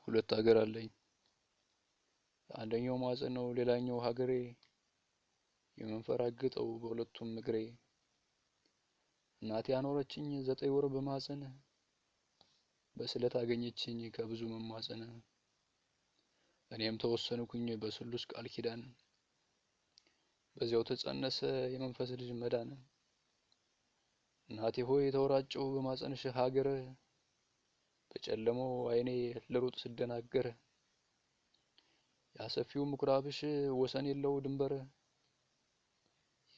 ሁለት ሀገር አለኝ። አንደኛው ማህፀን ነው ሌላኛው ሀገሬ። የምንፈራግጠው በሁለቱም እግሬ። እናቴ አኖረችኝ 9 ወር በማህፀን። በስለት አገኘችኝ ከብዙ መማፀን። እኔም ተወሰንኩኝ በስሉስ ቃል ኪዳን። በዚያው ተጸነሰ የመንፈስ ልጅ መዳን። እናቴ ሆይ ተወራጨው በማህፀንሽ ሀገር። በጨለመው አይኔ ልሩጥ ስደናገር። ያሰፊው ምኩራብሽ ወሰን የለው ድንበር።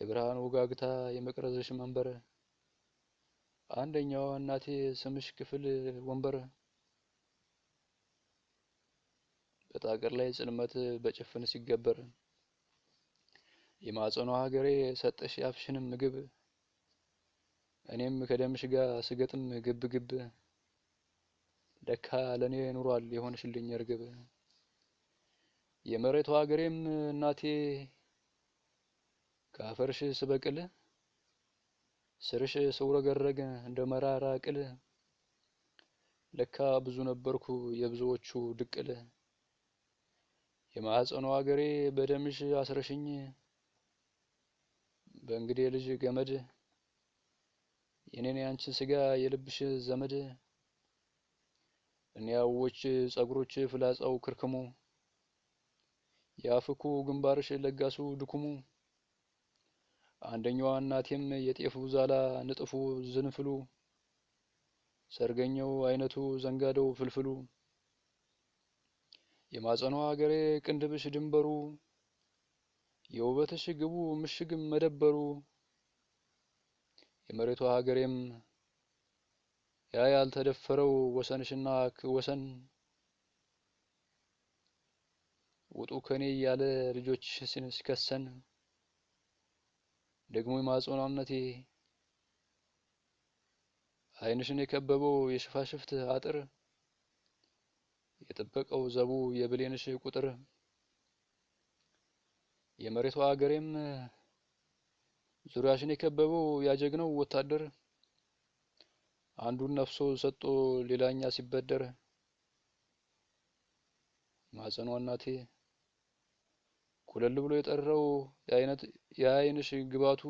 የብርሃን ወጋግታ የመቅረዝሽ መንበር። አንደኛዋ እናቴ ስምሽ ክፍል ወንበር። በጣቅር ላይ ጽልመት በጭፍን ሲገበር። የማህፀኗ ሀገሬ ሰጠሽ ያፍሽንም ምግብ። እኔም ከደምሽ ጋር ስገጥም ግብ ግብ። ለካ ለኔ ኑሯል የሆንሽልኝ እርግብ። የመሬቷ ሀገሬም እናቴ ከአፈርሽ ስበቅል። ስርሽ ስውረገረግ እንደ መራራ ቅል። ለካ ብዙ ነበርኩ የብዙዎቹ ድቅል። የማህፀኗ ሀገሬ በደምሽ አስረሽኝ። በእንግዴ ልጅ ገመድ። የኔን ያንቺን ስጋ የልብሽ ዘመድ። እኔ አዎች ጸጉሮች ፍላጻው ክርክሙ። ያፍኩ ግንባርሽ ለጋሱ ድኩሙ። አንደኛዋ እናቴም የጤፉ ዛላ ንጥፉ ዝንፍሉ። ሰርገኛው አይነቱ ዘንጋዳው ፍልፍሉ። የማህፀኗ ሀገሬ ቅንድብሽ ድንበሩ። የውበትሽ ግቡ ምሽግም መደበሩ። የመሬቷ ሀገሬም ያ ያልተደፈረው ወሰንሽና ወሰን። ውጡ ከኔ ያለ ልጆችሽን ሲከሰን። ደግሞ የማህፀኗ እምነቴ አይንሽን የከበበው የሽፋሽፍት አጥር። የጥበቀው ዘቡ የብሌንሽ ቁጥር። የመሬቷ ሀገሬም ዙሪያሽን የከበበው ያጀግነው ወታደር። አንዱን ነፍሶ ሰጥቶ ሌላኛ ሲበደር። ማህፀኗ እናቴ ኩለል ብሎ የጠራው የአይንሽ ግባቱ።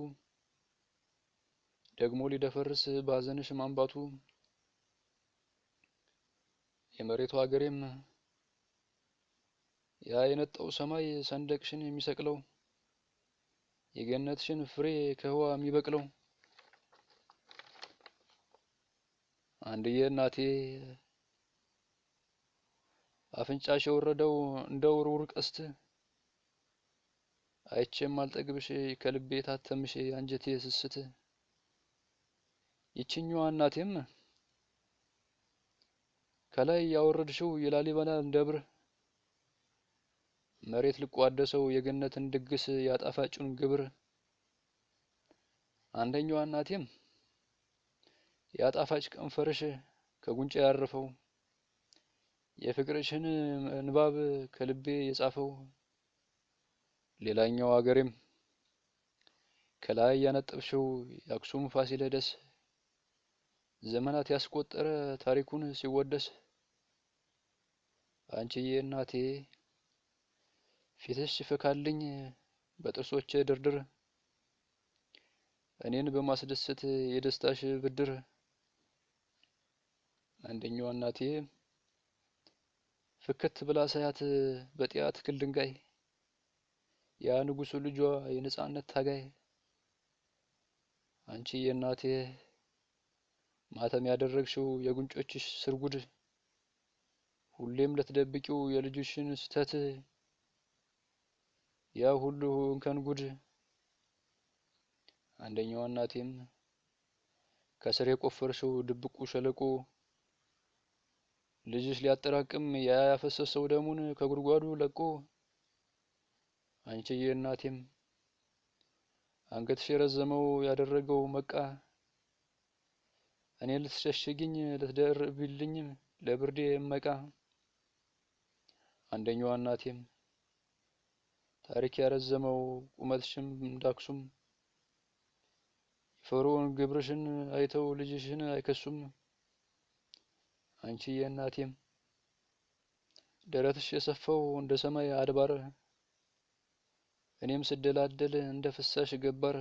ደግሞ ሊደፈርስ ባዘንሽ ማንባቱ። የመሬቷ ሀገሬም ያ የነጣው ሰማይ ሰንደቅሽን የሚሰቅለው። የገነትሽን ፍሬ ከህዋ የሚበቅለው። አንድዬ እናቴ አፍንጫሽ የወረደው እንደ ውርውር ቀስት። አይቼም አልጠግብሽ ከልቤ ታተምሽ አንጀቴ ስስት። ይችኛዋ እናቴም ከላይ ያወረድሽው የላሊበላን ደብር። መሬት ልቋደሰው የገነትን ድግስ ያጣፋጩን ግብር። አንደኛዋ እናቴም ያጣፋጭ ከንፈርሽ ከጉንጫ ያረፈው። የፍቅርሽን ንባብ ከልቤ የጻፈው። ሌላኛው ሀገሬም ከላይ ያነጠብሽው የአክሱም ፋሲለደስ። ዘመናት ያስቆጠረ ታሪኩን ሲወደስ። አንቺዬ እናቴ ፊትሽ ሲፈካልኝ በጥርሶቼ ድርድር። እኔን በማስደሰት የደስታሽ ብድር። አንደኛዋ እናቴ ፍክት ብላ ሳያት በጢያ ትክል ድንጋይ። ያ ንጉሱ ልጇ የነጻነት ታጋይ። አንቺዬ እናቴ ማተም ያደረግሽው የጉንጮችሽ ስርጉድ። ሁሌም ለተደብቂው የልጅሽን ስተት። ያ ሁሉ እንከን ጉድ። አንደኛዋ እናቴም ከስር የቆፈርሽው ድብቁ ሸለቆ። ልጅሽ ሊያጠራቅም ያ ያፈሰሰው ደሙን ከጉድጓዱ ለቆ። አንቺዬ እናቴም አንገትሽ የረዘመው ያደረገው መቃ። እኔ ልትሸሽግኝ ልትደርብልኝ ለብርዴ መቃ። አንደኛዋ እናቴም ታሪክ ያረዘመው ቁመትሽም እንዳክሱም። የፈርዖን ግብርሽን አይተው ልጅሽን አይከሱም። አንቺዬ እናቴም ደረትሽ የሰፋው እንደ ሰማይ አድባር እኔም ስደላደል እንደ ፍሳሽ ገባር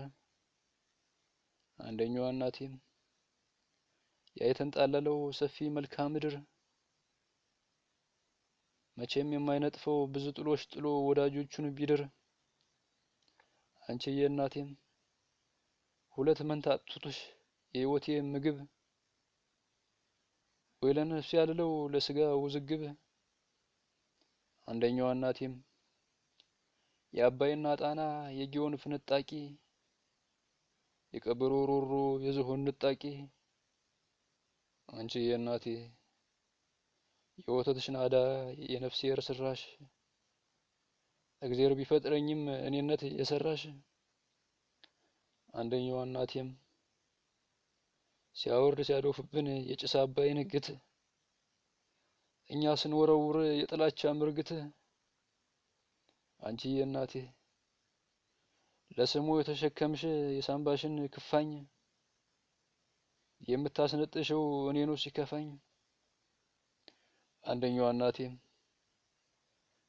አንደኛዋ እናቴም ያ የተንጣለለው ሰፊ መልክዓ ምድር መቼም የማይነጥፈው ብዙ ጥሎሽ ጥሎ ወዳጆቹን ቢድር አንቺዬ እናቴም ሁለት መንታ ጡትሽ የህይወቴ ምግብ ወይ ለነፍስ ያልለው ለስጋ ውዝግብ አንደኛዋ እናቴም የአባይና ጣና የጊዮን ፍንጣቂ የቀበሮ ሮሮ የዝሆን ንጣቂ አንቺዬ እናቴ የወተትሽ ናዳ የነፍሴ ርስራሽ እግዚአብሔር ቢፈጥረኝም እኔነት የሰራሽ አንደኛዋ እናቴም ሲያወርድ ሲያዶፍብን የጭስ አባይን ግት እኛ ስንወረውር የጥላቻ ምርግት አንቺዬ እናቴ ለስሙ የተሸከምሽ የሳምባሽን ክፋኝ የምታስነጥሽው እኔኑ ሲከፋኝ አንደኛዋ እናቴም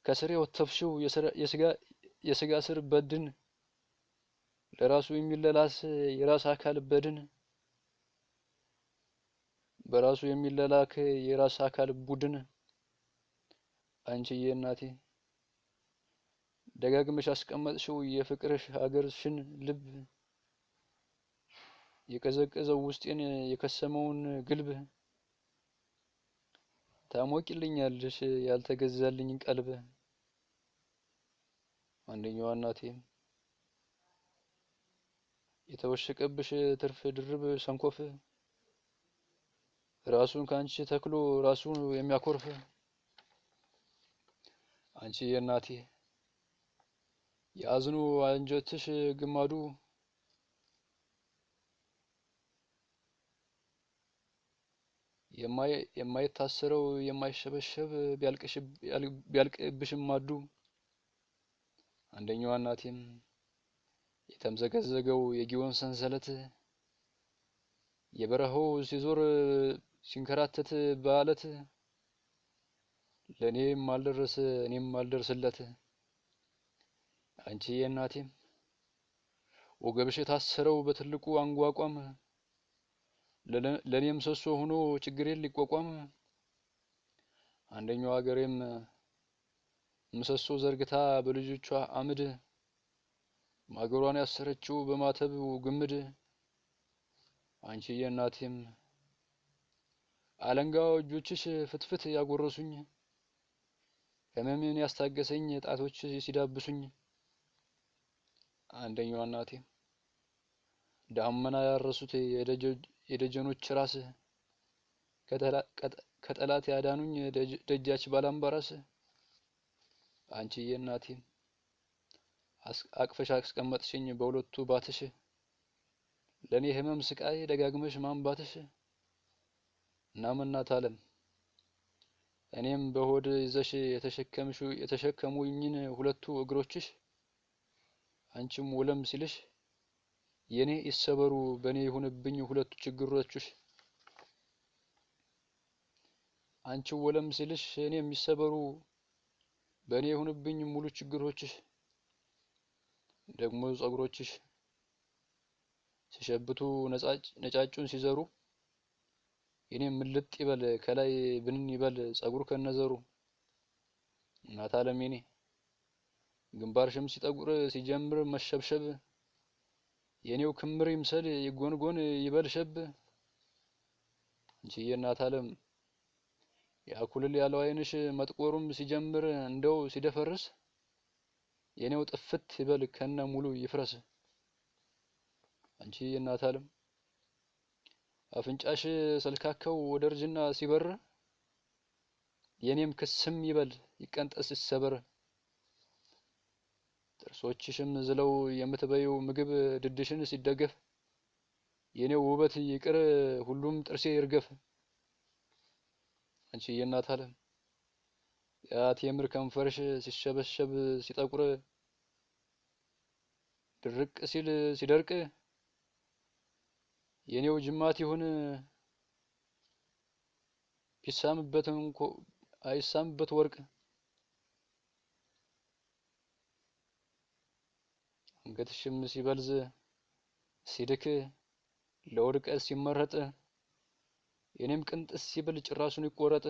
ከስር የወተፍሽው የስጋ ስር በድን ለራሱ የሚለላስ የራስ አካል በድን በራሱ የሚለላክ የራስ አካል ቡድን አንቺዬ እናቴ ደጋግመሽ አስቀመጥሽው የፍቅርሽ ሀገርሽን ልብ የቀዘቀዘው ውስጤን የከሰመውን ግልብ ታሞቂልኛለሽ ያልተገዛልኝ ቀልብ አንደኛዋ እናቴም የተወሸቀብሽ ትርፍ ድርብ ሰንኮፍ ራሱን ካንቺ ተክሎ ራሱን የሚያኮርፍ አንቺዬ እናቴ የአዝኑ አንጀትሽ ግማዱ የማይታሰረው የማይሸበሸብ ቢያልቅብሽም ማዱ አንደኛዋ እናቴም የተምዘገዘገው የጊዮን ሰንሰለት የበረሃው ሲዞር ሲንከራተት በአለት ለኔም አልደረሰ እኔም አልደርስለት አንቺዬ እናቴም ወገብሽ የታሰረው በትልቁ አንጓቋም ለኔም ምሰሶ ሆኖ ችግሬን ሊቋቋም አንደኛው ሀገሬም ምሰሶ ዘርግታ በልጆቿ አምድ ማገሯን ያሰረችው በማተብ ግምድ አንቺዬ እናቴም አለንጋው እጆችሽ ፍትፍት ያጎረሱኝ ህመሜን ያስታገሰኝ ጣቶች ሲዳብሱኝ አንደኛዋ እናቴም ዳመና ያረሱት የደጀኖች ራስ ከጠላት ያዳኑኝ ደጃች ባላምባራስ አንቺዬ እናቴም አቅፈሽ አስቀመጥሽኝ በሁለቱ ባትሽ ለኔ ህመም ስቃይ ደጋግመሽ ማንባትሽ እናም እናት ዓለም እኔም በሆድ ይዘሽ የተሸከሙኝን ሁለቱ እግሮችሽ አንቺም ወለም ሲልሽ የኔ ይሰበሩ በኔ ይሁንብኝ ሁለቱ ችግሮችሽ አንቺም ወለም ሲልሽ እኔም ይሰበሩ በኔ ይሁንብኝ ሙሉ ችግሮችሽ ደግሞ ጸጉሮችሽ ሲሸብቱ ነጫጩን ሲዘሩ የኔም ምልጥ ይበል ከላይ ብንን ይበል ጸጉር ከነዘሩ እናት ዓለም የኔ ግንባርሽም ሲጠጉር ሲጀምር መሸብሸብ የኔው ክምር ይምሰል ይጎንጎን ይበልሸብ አንቺዬ እናት ዓለም ያኩልል ያለው አይንሽ መጥቆሩም ሲጀምር እንደው ሲደፈርስ የኔው ጥፍት ይበል ከነ ሙሉ ይፍረስ አንቺዬ እናት ዓለም አፍንጫሽ ሰልካካው ወደ እርጅና ሲበር የኔም ክስም ይበል ይቀንጠስ ይሰበር ጥርሶችሽም ዝለው የምትበይው ምግብ ድድሽን ሲደገፍ የኔው ውበት ይቅር ሁሉም ጥርሴ ይርገፍ አንቺዬ እናት ዓለም ያ ቴምር ከንፈርሽ ሲሸበሸብ ሲጠቁር ድርቅ ሲል ሲደርቅ የኔው ጅማት ይሁን ቢሳምበት እንኮ አይሳምበት ወርቅ አንገትሽም ሲበልዝ ሲድክ ለውድቀት ሲመረጥ የኔም ቅንጥስ ሲብል ጭራሹን ይቆረጥ።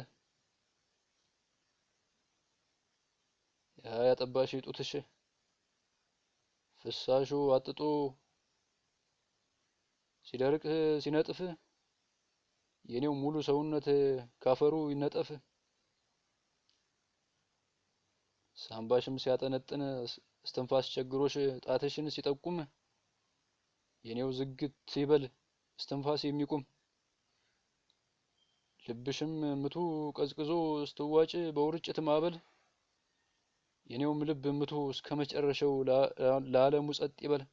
ያ ያጠባሽ ጡትሽ ፍሳሹ አጥጦ ሲደርቅ ሲነጥፍ የኔው ሙሉ ሰውነት ካፈሩ ይነጠፍ። ሳምባሽም ሲያጠነጥን እስትንፋስ ቸግሮሽ ጣትሽን ሲጠቁም የኔው ዝግት ይበል እስትንፋስ የሚቁም። ልብሽም ምቱ ቀዝቅዞ ስትዋጭ በውርጭት ማዕበል የኔውም ልብ ምቱ እስከመጨረሻው ለዓለሙ ጸጥ ይበል።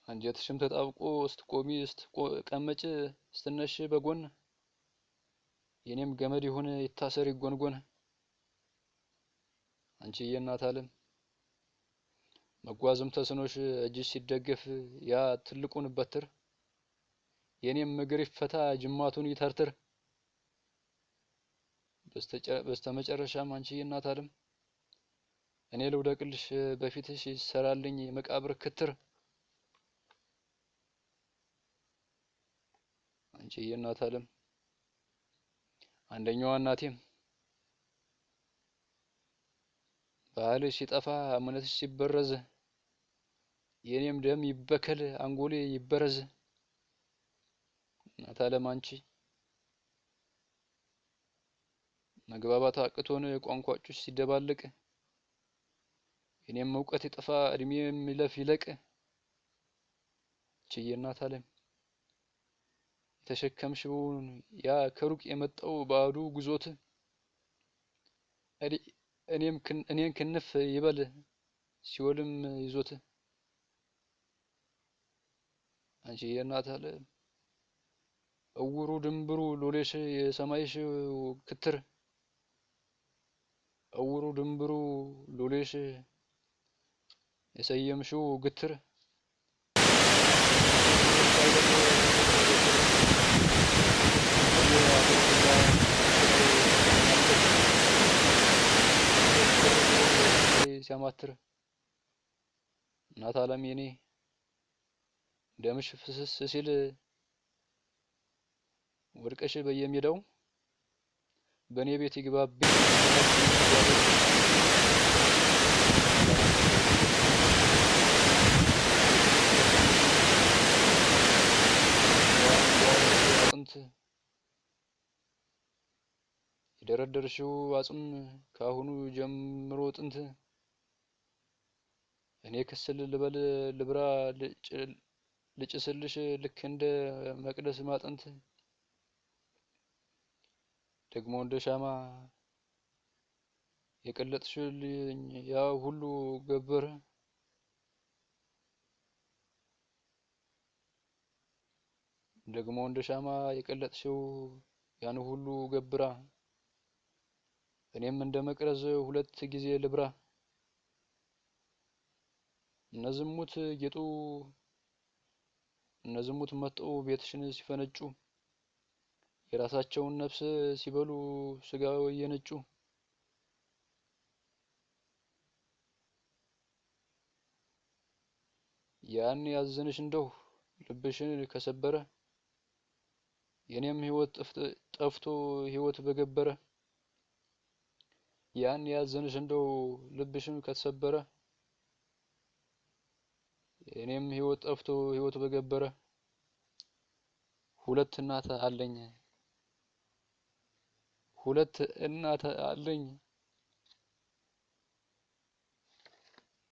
አንጀትሽም ተጣብቆ ስትቆሚ ስትቀመጭ ስትነሽ በጎን የኔም ገመድ ይሁን ይታሰር ይጎንጎን። አንቺዬ እናት ዓለም መጓዝም ተስኖሽ እጅሽ ሲደገፍ ያ ትልቁን በትር የኔም እግር ይፈታ ጅማቱን ይተርትር። በስተመጨረሻም አንቺዬ እናት ዓለም እኔ ልውደቅልሽ በፊትሽ ይሰራልኝ የመቃብር ክትር። አንቺዬ እናት ዓለም አንደኛዋ እናቴም ባህልሽ ሲጠፋ እምነትሽ ሲበረዝ የኔም ደም ይበከል አንጎሌ ይበረዝ። እናት ዓለም አንቺ መግባባት አቅቶን ቋንቋጮች ሲደባለቅ የኔም እውቀት ይጠፋ እድሜም ይለፍ ይለቅ። አንቺዬ እናት ዓለም የተሸከምሽውን ያ ከሩቅ የመጣው ባዕዱ ጉዞት እኔን ክንፍ ይበል ሲኦልም ይዞት። አንቺዬ እናት ዓለም እውሩ ድንብሩ ሎሌሽ የሰማይሽ ክትር እውሩ ድንብሩ ሎሌሽ የሰየምሽው ግትር ሲያማትር። እናት ዓለም የኔ ደምሽ ፍስስ ሲል ወድቀሽ በየሜዳው በኔ ቤት ይግባብኝ አጥንት የደረደርሽው አጽም ካሁኑ ጀምሮ ጥንት እኔ ክስል ልበል ልብራ ልጭስልሽ ልክ እንደ መቅደስ ማጠንት ደግሞ እንደ ሻማ የቀለጥሽልኝ ያ ሁሉ ገበር ደግሞ እንደ ሻማ የቀለጥሽው ያን ሁሉ ገብራ እኔም እንደ መቅረዝ ሁለት ጊዜ ልብራ። እነዝሙት ጌጡ እነዝሙት መጥተው ቤትሽን ሲፈነጩ የራሳቸውን ነፍስ ሲበሉ ስጋ እየነጩ ያን ያዘንሽ እንደው ልብሽን ከሰበረ የኔም ሕይወት ጠፍቶ ሕይወት በገበረ። ያን ያዘንሽ እንደው ልብሽን ከተሰበረ የኔም ሕይወት ጠፍቶ ሕይወት በገበረ። ሁለት እናት አለኝ